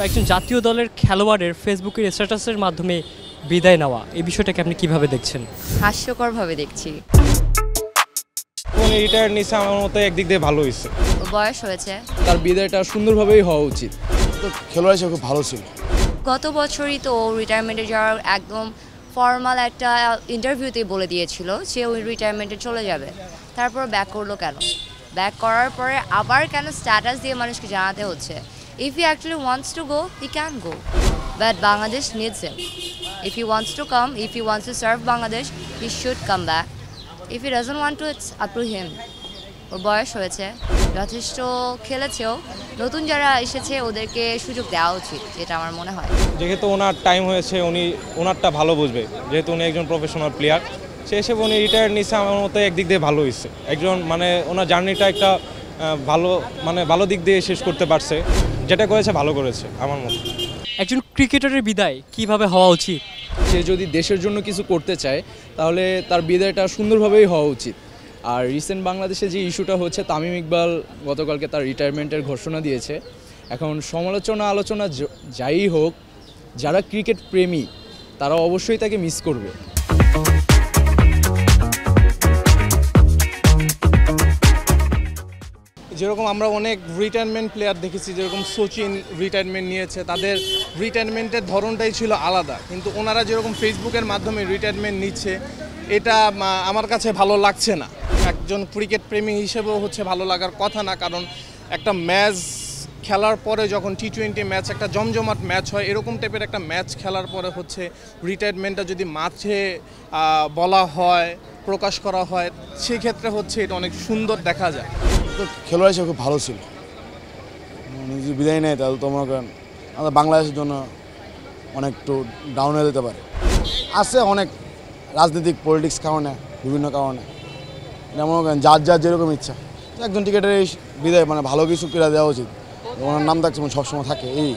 একজন জাতীয় দলের খেলোয়াড়ের ফেসবুকের স্ট্যাটাসের মাধ্যমে বিদায় নেওয়া, এই বিষয়টাকে আপনি কিভাবে দেখছেন? হাস্যকরভাবে দেখছি। উনি রিটায়ার নিছে, আমার মতে একদিক দিয়ে ভালো হয়েছে। বয়স হয়েছে, তার বিদায়টা সুন্দরভাবেই হওয়া উচিত। তো খেলোয়াড় হিসেবে খুব ভালো ছিল। গত বছরই তো রিটায়ারমেন্টে যাওয়ার একদম ফর্মাল একটা ইন্টারভিউতেই বলে দিয়েছিল যে ওই রিটায়ারমেন্টে চলে যাবে। তারপর ব্যাক করলো কেন? ব্যাক করার পরে আবার কেন স্ট্যাটাস দিয়ে মানুষকে জানাতে হচ্ছে? If he actually wants to go, he can go. But Bangladesh needs him. If he wants to come, if he wants to serve Bangladesh, he should come back. If he doesn't want to, it's up to him. ওর বয়স হয়েছে, যথেষ্ট খেলেছেও, নতুন যারা এসেছে ওদেরকে সুযোগ দেওয়া উচিত, যেটা আমার মনে হয়। যেহেতু ওনার টাইম হয়েছে, উনি ওনারটা ভালো বুঝবে, যেহেতু উনি একজন প্রফেশনাল প্লেয়ার, সে হিসেবে উনি রিটায়ার নিছে, আমার মতে একদিক দিয়ে ভালো হয়েছে। একজন ওনার জার্নিটা একটা ভালো দিক দিয়ে শেষ করতে পারছে, যেটা করেছে ভালো করেছে আমার মতে। একজন ক্রিকেটারের বিদায় কিভাবে হওয়া উচিত? সে যদি দেশের জন্য কিছু করতে চায় তাহলে তার বিদায়টা সুন্দরভাবেই হওয়া উচিত। আর রিসেন্ট বাংলাদেশে যে ইস্যুটা হচ্ছে, তামিম ইকবাল গতকালকে তার রিটায়ারমেন্টের ঘোষণা দিয়েছে। এখন সমালোচনা আলোচনা যাই হোক, যারা ক্রিকেট প্রেমী তারা অবশ্যই তাকে মিস করবে। যেরকম আমরা অনেক রিটায়ারমেন্ট প্লেয়ার দেখেছি, যেরকম সচিন রিটায়ারমেন্ট নিয়েছে, তাদের রিটায়ারমেন্টের ধরনটাই ছিল আলাদা, কিন্তু ওনারা যেরকম ফেসবুকের মাধ্যমে রিটায়ারমেন্ট নিচ্ছে, এটা আমার কাছে ভালো লাগছে না। একজন ক্রিকেট প্রেমী হিসেবেও হচ্ছে ভালো লাগার কথা না, কারণ একটা ম্যাচ খেলার পরে যখন টি-20 ম্যাচ একটা জমজমাট ম্যাচ হয়, এরকম টাইপের একটা ম্যাচ খেলার পরে হচ্ছে রিটায়ারমেন্টটা যদি মাঠে বলা হয়, প্রকাশ করা হয়, সেক্ষেত্রে হচ্ছে এটা অনেক সুন্দর দেখা যায়। তো খেলোয়াড় হিসেবে খুব ভালো ছিল। উনি যদি বিদায় নেয় তাহলে তো মনে করেন আমাদের বাংলাদেশের জন্য অনেক একটু ডাউন হয়ে যেতে পারে। আছে অনেক রাজনৈতিক পলিটিক্স কারণে, বিভিন্ন কারণে, এটা মনে করেন যার যেরকম ইচ্ছা। একজন ক্রিকেটারের বিদায় ভালো কিছু ক্রীড়া দেওয়া উচিত, ওনার নাম থাকছে সবসময় থাকে এই।